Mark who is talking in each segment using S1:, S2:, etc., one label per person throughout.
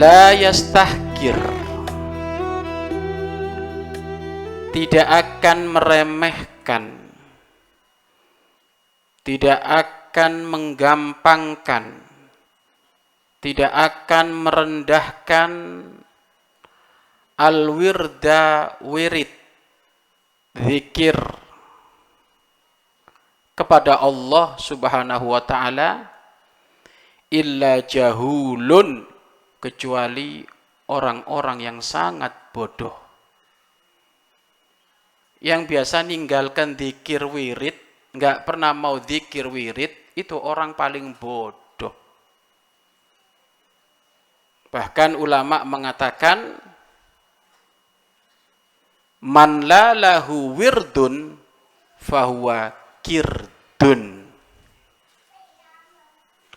S1: La yastahkir, tidak akan meremehkan, tidak akan menggampangkan, tidak akan merendahkan al-wirda wirid, zikir kepada Allah subhanahu wa ta'ala, illa jahulun, kecuali orang-orang yang sangat bodoh. Yang biasa ninggalkan zikir wirid, nggak pernah mau zikir wirid, itu orang paling bodoh. Bahkan ulama mengatakan, man la lahu wirdun fahuwa kirdun.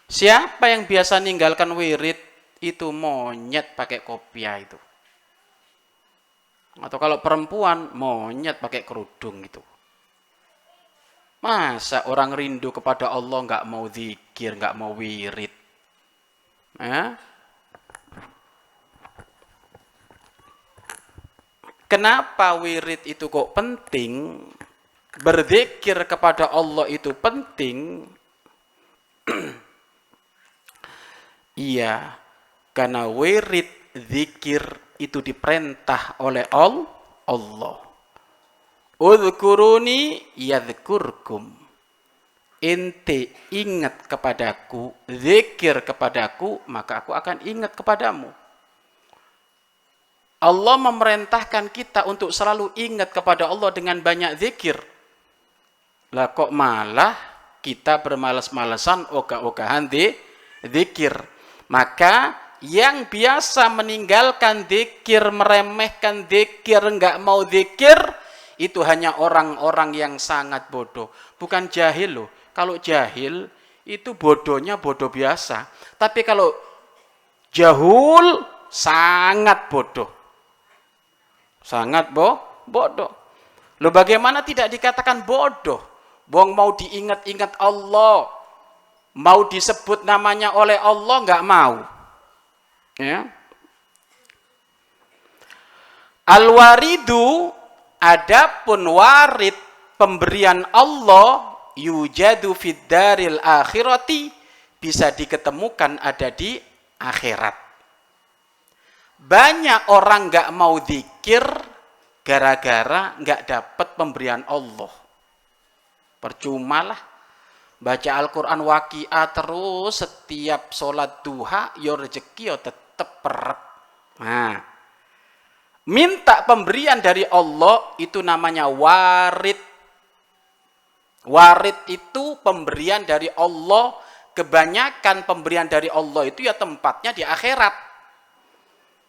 S1: Siapa yang biasa ninggalkan wirid, itu monyet pakai kopiah itu. Atau kalau perempuan, monyet pakai kerudung itu. Masa orang rindu kepada Allah nggak mau zikir, nggak mau wirid? Kenapa wirid itu kok penting? Berzikir kepada Allah itu penting? Iya, karena wirid zikir itu diperintah oleh Allah. Udhkuruni yadhkurkum. Ente ingat kepadaku, zikir kepadaku, maka aku akan ingat kepadamu. Allah memerintahkan kita untuk selalu ingat kepada Allah dengan banyak zikir. Lah kok malah kita bermalas-malasan ogah-ogahan zikir. Maka yang biasa meninggalkan zikir, meremehkan zikir, enggak mau zikir, itu hanya orang-orang yang sangat bodoh. Bukan jahil loh. Kalau jahil, itu bodohnya bodoh biasa. Tapi kalau jahul, sangat bodoh. Sangat bodoh. Loh bagaimana tidak dikatakan bodoh? Wong mau diingat-ingat Allah, mau disebut namanya oleh Allah, enggak mau. Ya. Al-waridu, adapun warid pemberian Allah, yujadu fid daril akhirati, bisa diketemukan ada di akhirat. Banyak orang nggak mau zikir gara-gara nggak dapat pemberian Allah. Percumalah baca Al-Quran waqiah terus, setiap sholat duha yo rezeki yo tetep perep. Nah, minta pemberian dari Allah itu namanya warid. Warid itu pemberian dari Allah. Kebanyakan pemberian dari Allah itu ya tempatnya di akhirat.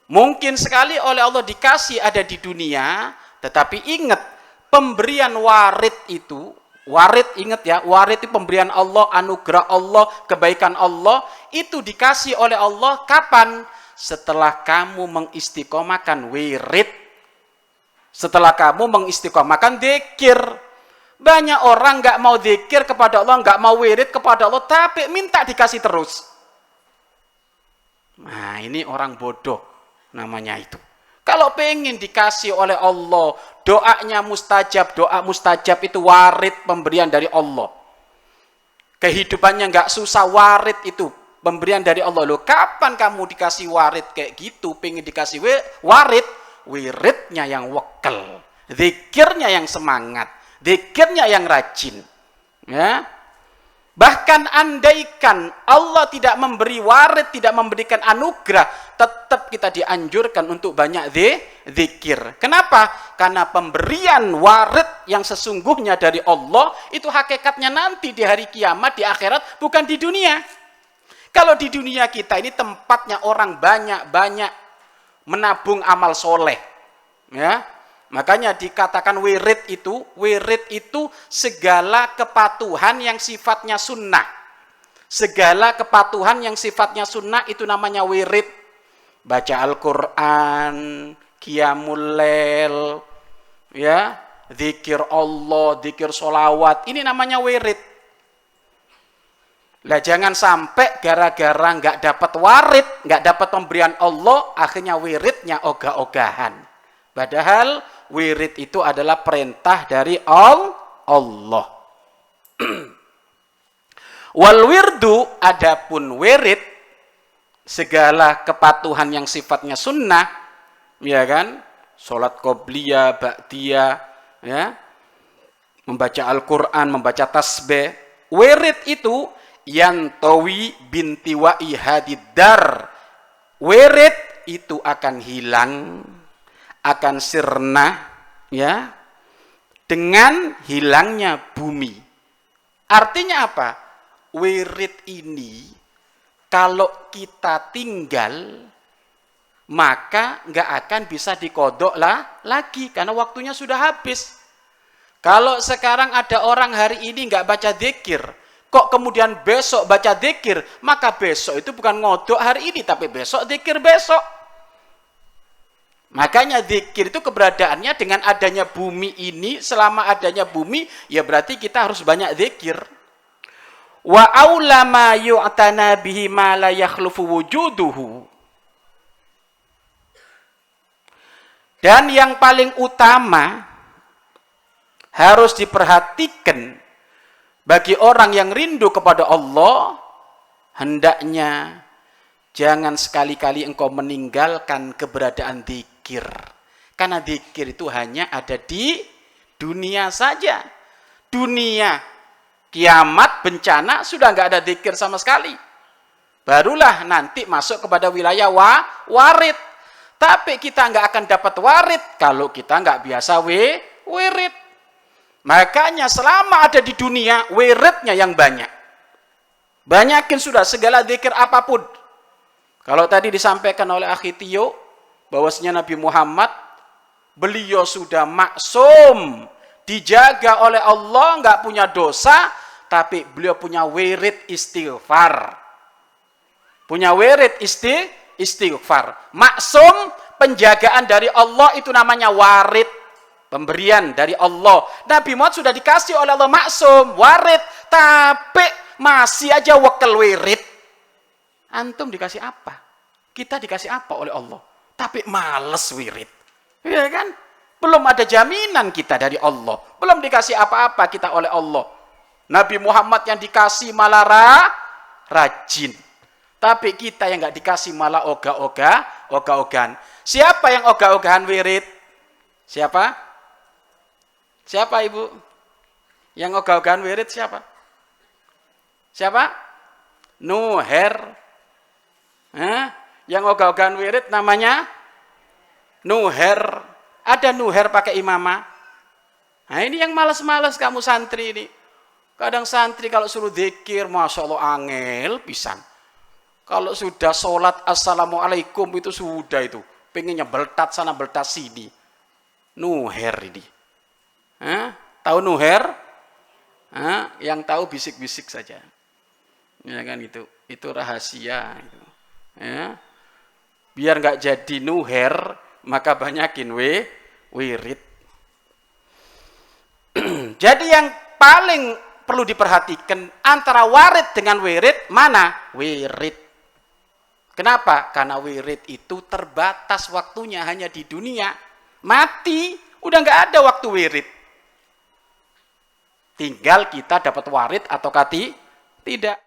S1: Mungkin sekali oleh Allah dikasih ada di dunia, tetapi ingat pemberian warid itu, warid ingat ya, warid itu pemberian Allah, anugerah Allah, kebaikan Allah, itu dikasih oleh Allah kapan? Setelah kamu mengistiqomahkan wirid, setelah kamu mengistiqomahkan zikir. Banyak orang nggak mau zikir kepada Allah, nggak mau wirid kepada Allah, tapi minta dikasih terus. Nah ini orang bodoh namanya itu. Kalau pengen dikasih oleh Allah, doanya mustajab, doa mustajab itu warid pemberian dari Allah. Kehidupannya nggak susah, warid itu pemberian dari Allah. Loh, kapan kamu dikasih warid kayak gitu? Pengen dikasih warid, wiridnya yang wekel, zikirnya yang semangat, zikirnya yang rajin. Ya. Bahkan andaikan Allah tidak memberi warid, tidak memberikan anugerah, tetap kita dianjurkan untuk banyak zikir. Kenapa? Karena pemberian warid yang sesungguhnya dari Allah, itu hakikatnya nanti di hari kiamat, di akhirat, bukan di dunia. Kalau di dunia kita ini tempatnya orang banyak-banyak menabung amal soleh. Ya. Makanya dikatakan wirid itu segala kepatuhan yang sifatnya sunnah. Segala kepatuhan yang sifatnya sunnah itu namanya wirid. Baca Al-Quran, qiyamul lail, ya, zikir Allah, zikir sholawat, ini namanya wirid. Lah jangan sampai gara-gara nggak dapat warid, nggak dapat pemberian Allah, akhirnya wiridnya ogah-ogahan. Padahal wirid itu adalah perintah dari Allah. Wal wirdu, adapun wirid, segala kepatuhan yang sifatnya sunnah, ya kan? Salat qobliyah, ba'diyah, ya. Membaca Al-Qur'an, membaca tasbih. Wirid itu yantawi binti wa'i hadidar. Wirid itu akan hilang, akan sirna, ya, dengan hilangnya bumi. Artinya apa? Wirid ini kalau kita tinggal, maka nggak akan bisa dikodok lagi karena waktunya sudah habis. Kalau sekarang ada orang hari ini nggak baca dzikir, kok kemudian besok baca dzikir, maka besok itu bukan ngodok hari ini, tapi besok dzikir besok. Makanya dzikir itu keberadaannya dengan adanya bumi ini, selama adanya bumi, ya berarti kita harus banyak dzikir. Wa aula ma yu'tana bihi ma la yakhlufu wujuduhu. Dan yang paling utama harus diperhatikan bagi orang yang rindu kepada Allah, hendaknya jangan sekali-kali engkau meninggalkan keberadaan dzikir. Karena dzikir itu hanya ada di dunia saja. Dunia, kiamat, bencana, sudah nggak ada dzikir sama sekali. Barulah nanti masuk kepada wilayah warid. Tapi kita nggak akan dapat warid kalau kita nggak biasa wirid. Makanya selama ada di dunia, wiridnya yang banyak. Banyakin sudah segala dzikir apapun. Kalau tadi disampaikan oleh Akhi Tio, bahwasanya Nabi Muhammad, beliau sudah maksum, dijaga oleh Allah, nggak punya dosa, tapi beliau punya wirid istighfar. Punya wirid istighfar. Maksum, penjagaan dari Allah itu namanya warid. Pemberian dari Allah. Nabi Muhammad sudah dikasih oleh Allah maksum, warid, tapi masih aja wakil wirid. Antum dikasih apa? Kita dikasih apa oleh Allah? Tapi males wirid. Ya kan? Belum ada jaminan kita dari Allah. Belum dikasih apa-apa kita oleh Allah. Nabi Muhammad yang dikasih malah rajin. Tapi kita yang nggak dikasih malah ogah-ogahan. Siapa yang ogah-ogahan wirid? Siapa? Siapa ibu? Yang ogah-ogahan wirid siapa? Siapa? Nuher. Yang ogah-ogahan wirid namanya Nuher. Ada Nuher pakai imamah. Nah ini yang malas-malas kamu santri ini. Kadang santri kalau suruh dzikir, Masya Allah angel pisan. Kalau sudah sholat assalamualaikum itu sudah itu. Pengennya beltat sana beltat sini. Nuher ini. Tahu Nuher? Yang tahu bisik-bisik saja. Ya kan itu rahasia. Gitu. Ya. Biar nggak jadi Nuher, maka banyakin wirid. Jadi yang paling perlu diperhatikan antara warid dengan wirid, mana? Wirid. Kenapa? Karena wirid itu terbatas waktunya, hanya di dunia. Mati, udah nggak ada waktu wirid. Tinggal kita dapat warid atau tidak.